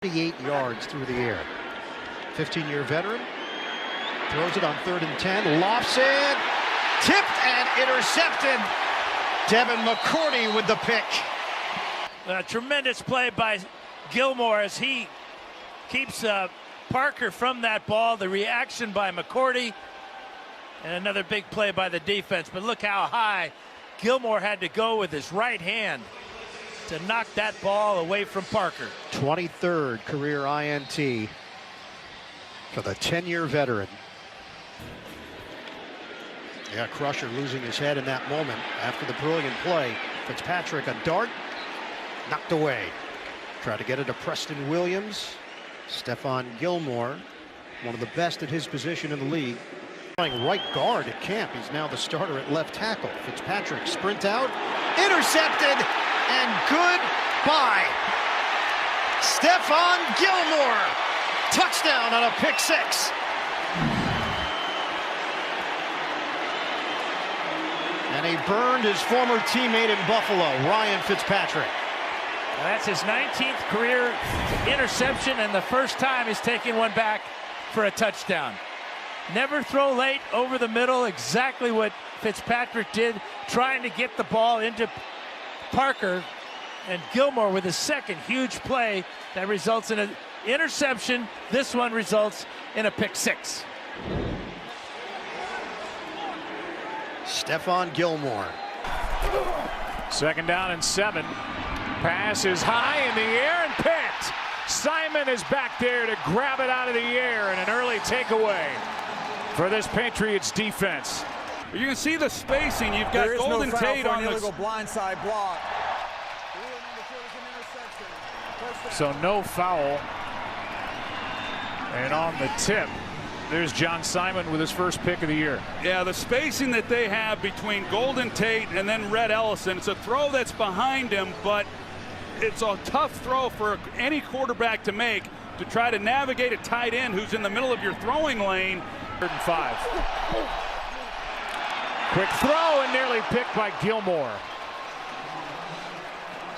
38 yards through the air. 15-year veteran. Throws it on 3rd and 10. Lofts it. Tipped and intercepted. Devin McCourty with the pick. A tremendous play by Gilmore as he keeps Parker from that ball. The reaction by McCourty. And another big play by the defense. But look how high Gilmore had to go with his right hand to knock that ball away from Parker. 23rd career INT for the 10-year veteran. Yeah, Crusher losing his head in that moment after the brilliant play. Fitzpatrick, a dart, knocked away. Tried to get it to Preston Williams. Stephon Gilmore, one of the best at his position in the league. Playing right guard at camp. He's now the starter at left tackle. Fitzpatrick sprint out, intercepted, and goodbye. Stephon Gilmore, touchdown on a pick six. And he burned his former teammate in Buffalo, Ryan Fitzpatrick. Well, that's his 19th career interception and the first time he's taken one back for a touchdown. Never throw late over the middle, exactly what Fitzpatrick did, trying to get the ball into Parker. And Gilmore with his second huge play that results in an interception. This one results in a pick six. Stephon Gilmore. 2nd down and 7. Pass is high in the air and picked. Simon is back there to grab it out of the air, and an early takeaway for this Patriots defense. You can see the spacing. You've got Golden Tate on the illegal blindside block. So no foul. And on the tip, there's John Simon with his first pick of the year. Yeah, the spacing that they have between Golden Tate and then Red Ellison, it's a throw that's behind him, but it's a tough throw for any quarterback to make, to try to navigate a tight end who's in the middle of your throwing lane. 3rd and 5. Quick throw and nearly picked by Gilmore.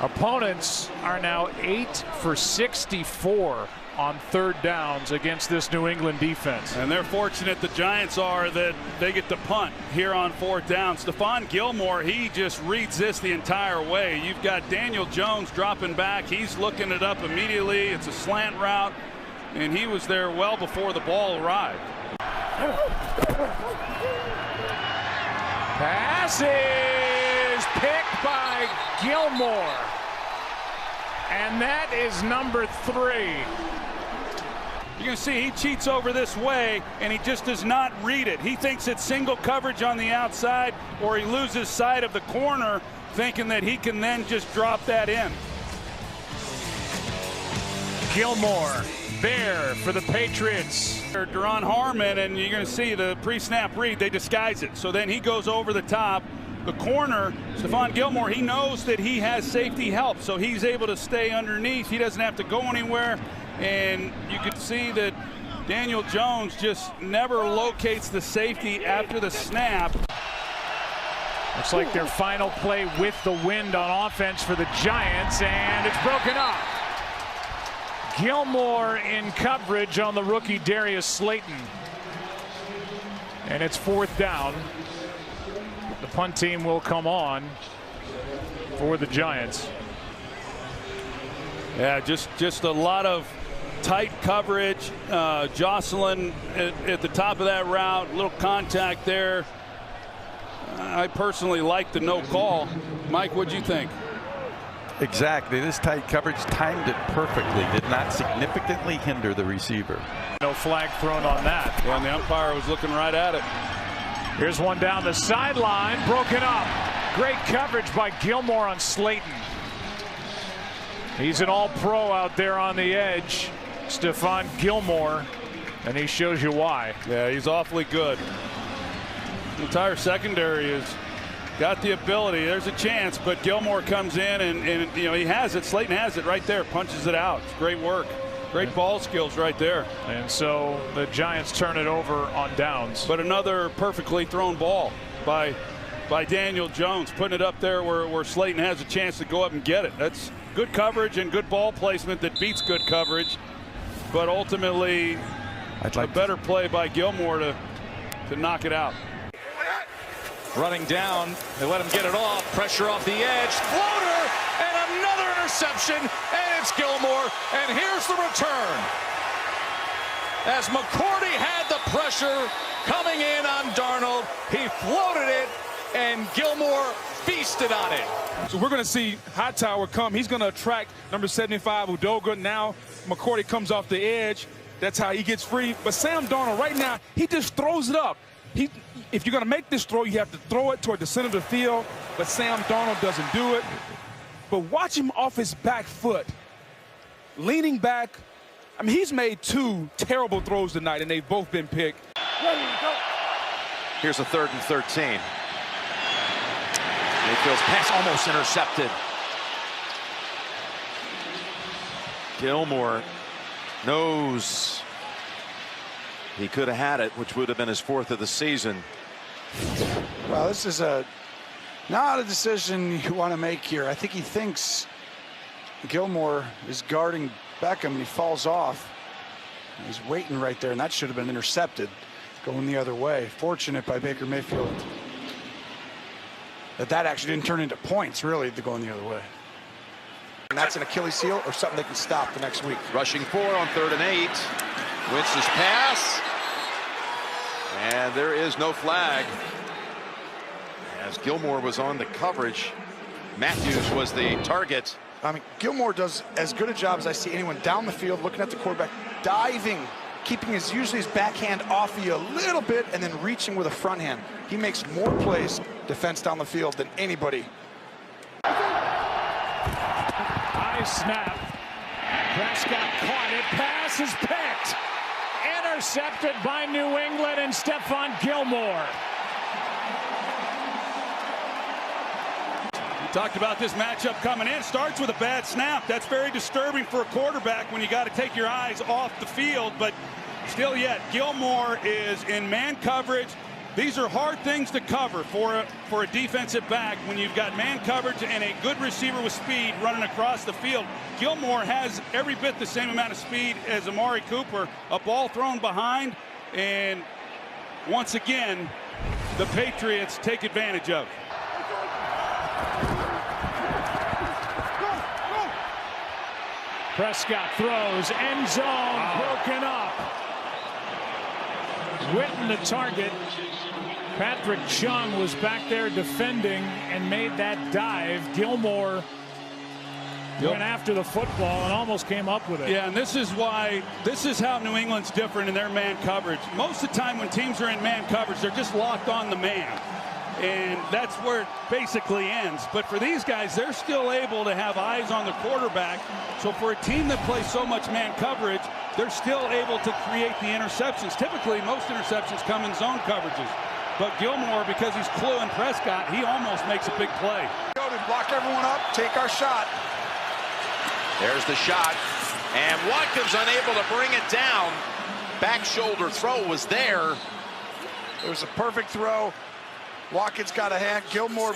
Opponents are now 8 for 64 on 3rd downs against this New England defense. And they're fortunate, the Giants are, that they get to punt here on 4th down. Stephon Gilmore, he just reads this the entire way. You've got Daniel Jones dropping back. He's looking it up immediately. It's a slant route, and he was there well before the ball arrived. Pass is picked by Gilmore. And that is number 3. You can see he cheats over this way, and he just does not read it. He thinks it's single coverage on the outside, or he loses sight of the corner, thinking that he can then just drop that in. Gilmore there for the Patriots. Duron Harmon, and you're going to see the pre-snap read, they disguise it. So then he goes over the top. The corner, Stephon Gilmore, he knows that he has safety help, so he's able to stay underneath. He doesn't have to go anywhere. And you can see that Daniel Jones just never locates the safety after the snap. Looks like their final play with the wind on offense for the Giants, and it's broken up. Gilmore in coverage on the rookie Darius Slayton. And it's 4th down. The punt team will come on for the Giants. Yeah, just a lot of tight coverage. Jocelyn at the top of that route, a little contact there. I personally like the no call. Mike, what'd you think? Exactly. This tight coverage timed it perfectly. Did not significantly hinder the receiver. No flag thrown on that. Yeah, and the umpire was looking right at it. Here's one down the sideline, broken up. Great coverage by Gilmore on Slayton. He's an all-pro out there on the edge, Stephon Gilmore, and he shows you why. Yeah, he's awfully good. The entire secondary has got the ability. There's a chance, but Gilmore comes in and you know, he has it. Slayton has it right there, punches it out. It's great work. Great ball skills right there. And so the Giants turn it over on downs. But another perfectly thrown ball by Daniel Jones, putting it up there where Slayton has a chance to go up and get it. good coverage and good ball placement that beats good coverage. But ultimately, a better play by Gilmore to knock it out. Running down, they let him get it off. Pressure off the edge. Floater and another interception. And it's Gilmore. And here's the return. As McCourty had the pressure coming in on Darnold, he floated it, and Gilmore feasted on it. So we're going to see Hightower come. He's going to attract number 75, Udoga. Now McCourty comes off the edge. That's how he gets free. But Sam Darnold right now, he just throws it up. If you're going to make this throw, you have to throw it toward the center of the field. But Sam Darnold doesn't do it. But watch him off his back foot, leaning back. I mean, he's made 2 terrible throws tonight, and they've both been picked. Here's a 3rd and 13. Mayfield's pass almost intercepted. Gilmore knows he could have had it, which would have been his 4th of the season. Well, this is not a decision you want to make here. I think he thinks Gilmore is guarding Beckham, and he falls off. He's waiting right there, and that should have been intercepted, going the other way. Fortunate by Baker Mayfield that actually didn't turn into points, really, going the other way. And that's an Achilles heel or something they can stop the next week. Rushing 4 on 3rd and 8. Wentz's pass. And there is no flag. As Gilmore was on the coverage, Matthews was the target. I mean, Gilmore does as good a job as I see anyone down the field, looking at the quarterback, diving, keeping usually his backhand off of you a little bit, and then reaching with a front hand. He makes more plays defense down the field than anybody. High snap. Prescott caught it. Pass is picked. Intercepted by New England and Stephon Gilmore. Talked about this matchup coming in. Starts with a bad snap. That's very disturbing for a quarterback when you got to take your eyes off the field. But still yet, Gilmore is in man coverage. These are hard things to cover for a defensive back when you've got man coverage and a good receiver with speed running across the field. Gilmore has every bit the same amount of speed as Amari Cooper. A ball thrown behind, and once again, the Patriots take advantage of. Prescott throws, end zone, broken up. Witten the target. Patrick Chung was back there defending and made that dive. Gilmore went after the football and almost came up with it. Yeah, and this is how New England's different in their man coverage. Most of the time when teams are in man coverage, they're just locked on the man. And that's where it basically ends. But for these guys, they're still able to have eyes on the quarterback. So for a team that plays so much man coverage, they're still able to create the interceptions. Typically, most interceptions come in zone coverages. But Gilmore, because he's cluing Prescott, he almost makes a big play. Go to block everyone up, take our shot. There's the shot. And Watkins unable to bring it down. Back shoulder throw was there. It was a perfect throw. Watkins got a hand. Gilmore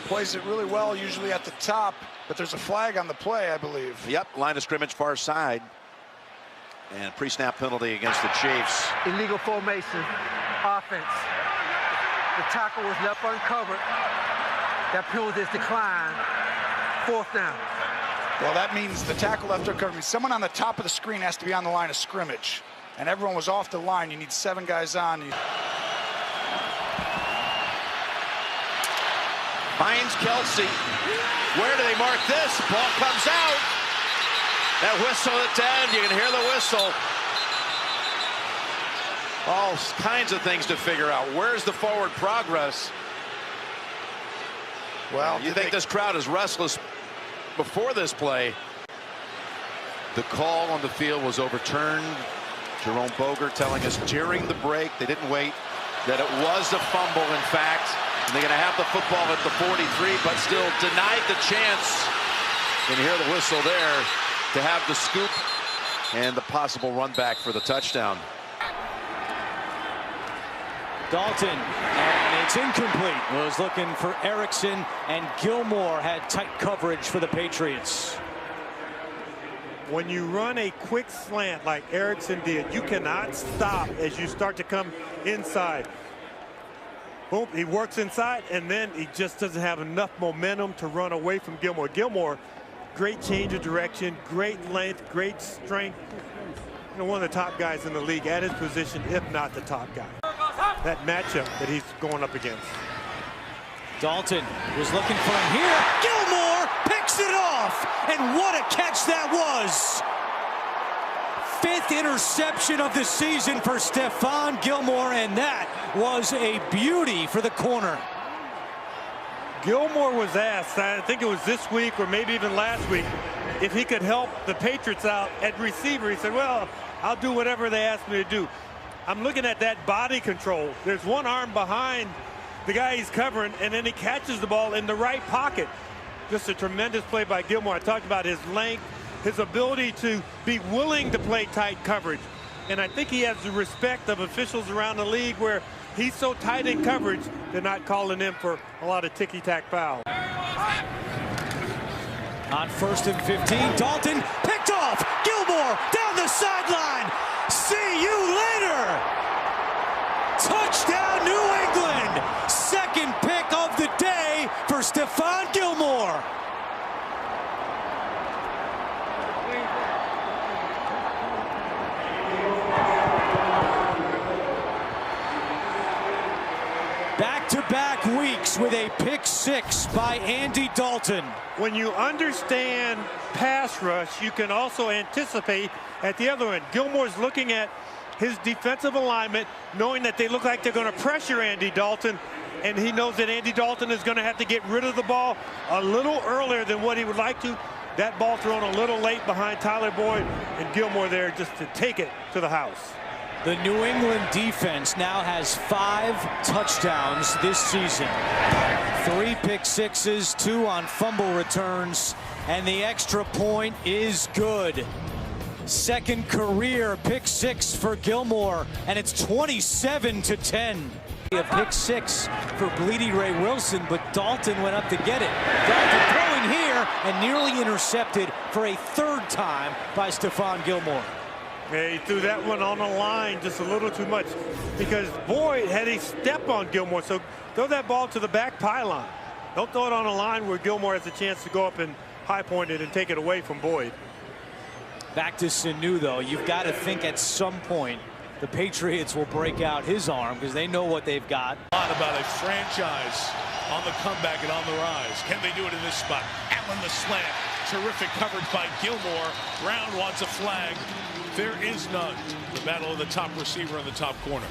plays it really well, usually at the top, but there's a flag on the play, I believe. Yep, line of scrimmage far side. And pre-snap penalty against the Chiefs. Illegal formation, offense. The tackle was left uncovered. That penalty is declined. 4th down. Well, that means the tackle left uncovered. Someone on the top of the screen has to be on the line of scrimmage. And everyone was off the line. You need 7 guys on. Finds Kelsey. Where do they mark this? Ball comes out. That whistle at the end. You can hear the whistle. All kinds of things to figure out. Where's the forward progress? Well, you think this crowd is restless before this play? The call on the field was overturned. Jerome Boger telling us during the break, they didn't wait, that it was a fumble, in fact. And they're going to have the football at the 43, but still denied the chance. You can hear the whistle there to have the scoop and the possible run back for the touchdown. Dalton, and it's incomplete. Was looking for Erickson, and Gilmore had tight coverage for the Patriots. When you run a quick slant like Erickson did, you cannot stop as you start to come inside. Boom, he works inside, and then he just doesn't have enough momentum to run away from Gilmore. Gilmore, great change of direction, great length, great strength. You know, one of the top guys in the league at his position, if not the top guy. That matchup that he's going up against. Dalton was looking for him here. Gilmore picks it off, and what a catch that was. 5th interception of the season for Stephon Gilmore, and that was a beauty for the corner. Gilmore was asked, I think it was this week or maybe even last week, if he could help the Patriots out at receiver. He said, well, I'll do whatever they ask me to do. I'm looking at that body control. There's one arm behind the guy he's covering, and then he catches the ball in the right pocket. Just a tremendous play by Gilmore. I talked about his length, his ability to be willing to play tight coverage. And I think he has the respect of officials around the league where he's so tight in coverage, they're not calling him for a lot of ticky-tack fouls. On 1st and 15, Dalton picked off. Gilmore down the sideline. See you later. Touchdown, New England. 2nd pick of the day for Stephon Gilmore. Back-to-back weeks with a pick 6 by Andy Dalton. When you understand pass rush, you can also anticipate at the other end. Gilmore's looking at his defensive alignment, knowing that they look like they're going to pressure Andy Dalton, and he knows that Andy Dalton is going to have to get rid of the ball a little earlier than what he would like to. That ball thrown a little late behind Tyler Boyd, and Gilmore there just to take it to the house. The New England defense now has 5 touchdowns this season. 3 pick 6s, 2 on fumble returns, and the extra point is good. 2nd career pick 6 for Gilmore, and it's 27-10. A pick 6 for Bleedy Ray Wilson, but Dalton went up to get it. Dalton throwing here and nearly intercepted for a 3rd time by Stephon Gilmore. Yeah, he threw that one on the line just a little too much because Boyd had a step on Gilmore. So throw that ball to the back pylon. Don't throw it on a line where Gilmore has a chance to go up and high point it and take it away from Boyd. Back to Sanu, though. You've got to think at some point the Patriots will break out his arm because they know what they've got. A lot about a franchise on the comeback and on the rise. Can they do it in this spot? Allen the slant. Terrific coverage by Gilmore. Brown wants a flag. There is none. The battle of the top receiver and the top corner.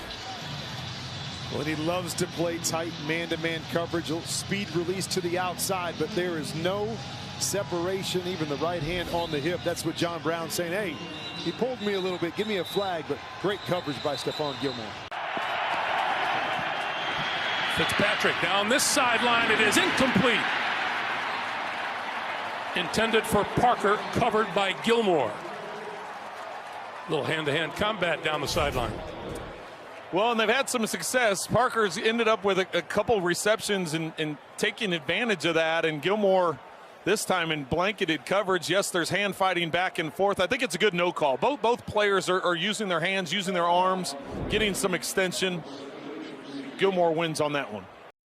Well, he loves to play tight man-to-man coverage, speed release to the outside, but there is no separation, even the right hand on the hip. That's what John Brown's saying. Hey, he pulled me a little bit. Give me a flag, but great coverage by Stephon Gilmore. Fitzpatrick down this sideline. It is incomplete. Intended for Parker, covered by Gilmore. Little hand-to-hand combat down the sideline. Well, and they've had some success. Parker's ended up with a couple receptions and taking advantage of that, and Gilmore this time in blanketed coverage. Yes, there's hand fighting back and forth. I think it's a good no call. Both players are using their hands, using their arms, getting some extension. Gilmore wins on that one.